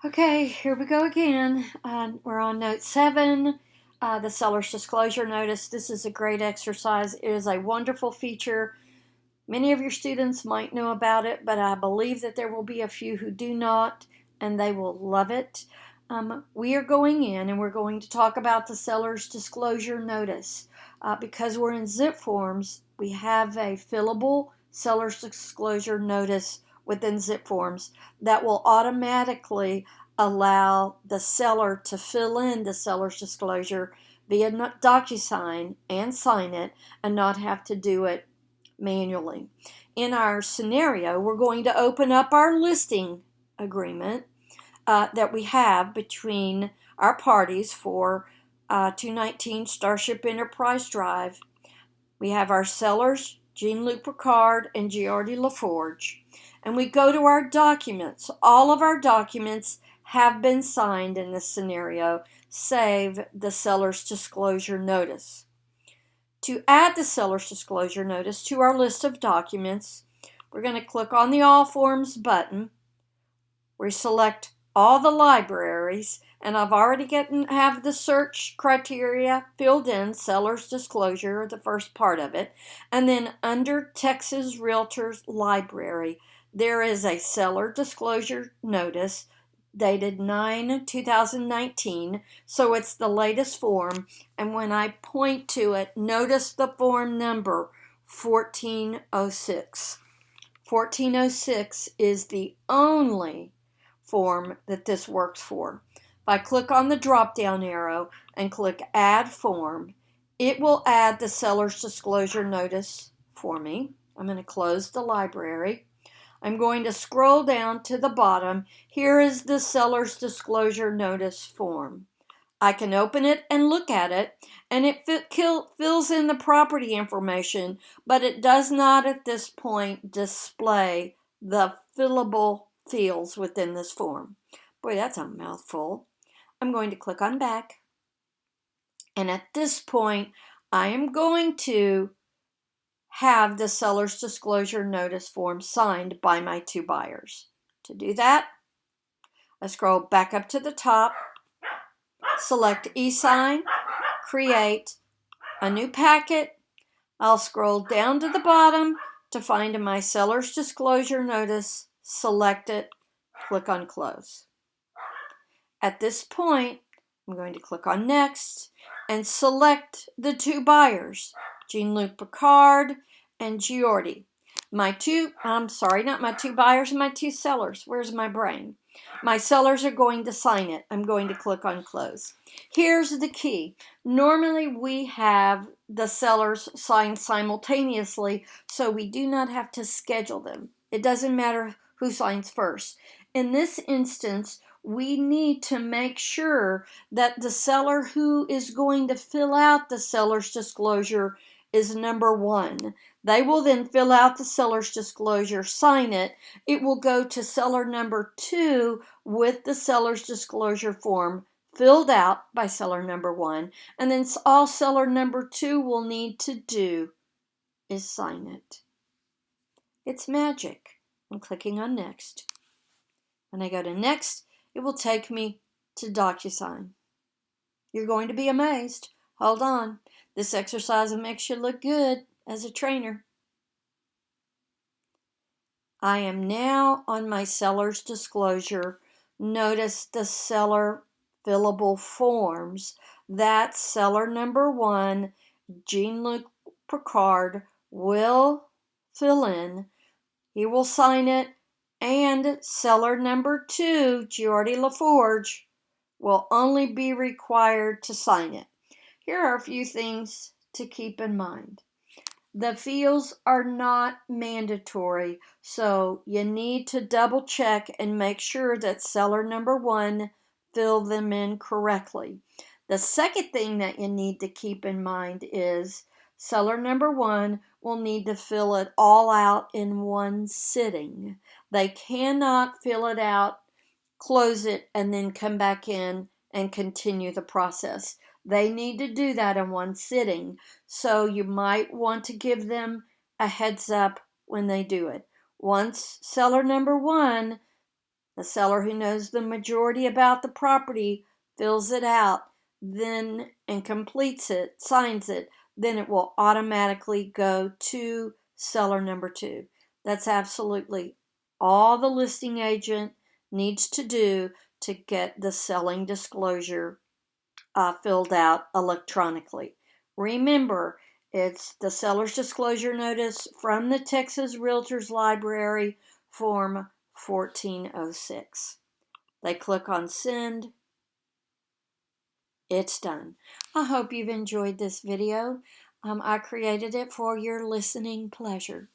Okay, here we go again. We're on note 7, the seller's disclosure notice. This is a great exercise. It is a wonderful feature. Many of your students might know about it, but I believe that there will be a few who do not, and they will love it. We are going in and we're going to talk about the seller's disclosure notice. Because we're in zip forms, we have a fillable seller's disclosure notice within zip forms that will automatically allow the seller to fill in the seller's disclosure via DocuSign and sign it and not have to do it manually. In our scenario, we're going to open up our listing agreement that we have between our parties for 219 Starship Enterprise Drive. We have our sellers, Jean-Luc Picard and Geordie LaForge. And we go to our documents. All of our documents have been signed in this scenario, save the seller's disclosure notice. To add the seller's disclosure notice to our list of documents, we're going to click on the All Forms button. We select all the libraries, and I've already have the search criteria filled in, seller's disclosure, the first part of it. And then under Texas Realtors Library, there is a seller disclosure notice dated 9/2019, so it's the latest form. And when I point to it, notice the form number 1406. 1406 is the only form that this works for. If I click on the drop down arrow and click add form, it will add the seller's disclosure notice for me. I'm going to close the library. I'm going to scroll down to the bottom. Here is the seller's disclosure notice form. I can open it and look at it, and it fills in the property information, but it does not at this point display the fillable fields within this form. Boy, that's a mouthful. I'm going to click on back, and at this point, I am going to have the seller's disclosure notice form signed by my two buyers. To do that, I scroll back up to the top, select e-sign, create a new packet. I'll scroll down to the bottom to find my seller's disclosure notice, select it, click on close. At this point, I'm going to click on next and select the two buyers, Jean-Luc Picard and Geordie. Not my two buyers, my two sellers. Where's my brain? My sellers are going to sign it. I'm going to click on close. Here's the key. Normally we have the sellers sign simultaneously, so we do not have to schedule them. It doesn't matter who signs first. In this instance, we need to make sure that the seller who is going to fill out the seller's disclosure is number 1. They will then fill out the seller's disclosure, sign it. It will go to seller number 2 with the seller's disclosure form filled out by seller number 1. And then all seller number 2 will need to do is sign it. It's magic. I'm clicking on next. When I go to next, it will take me to DocuSign. You're going to be amazed. Hold on. This exercise makes you look good as a trainer. I am now on my seller's disclosure. Notice the seller fillable forms that seller number 1, Jean-Luc Picard, will fill in. He will sign it, and seller number 2, Geordie LaForge, will only be required to sign it. Here are a few things to keep in mind. The fields are not mandatory, so you need to double check and make sure that seller number 1 filled them in correctly. The second thing that you need to keep in mind is seller number 1 will need to fill it all out in one sitting. They cannot fill it out, close it, and then come back in and continue the process. They need to do that in one sitting, so you might want to give them a heads up when they do it. Once seller number 1 The seller who knows the majority about the property fills it out, then and completes it, signs it, then it will automatically go to seller number 2. That's absolutely all the listing agent needs to do to get the selling disclosure filled out electronically. Remember, it's the seller's disclosure notice from the Texas Realtors Library, Form 1406. They click on send. It's done. I hope you've enjoyed this video. I created it for your listening pleasure.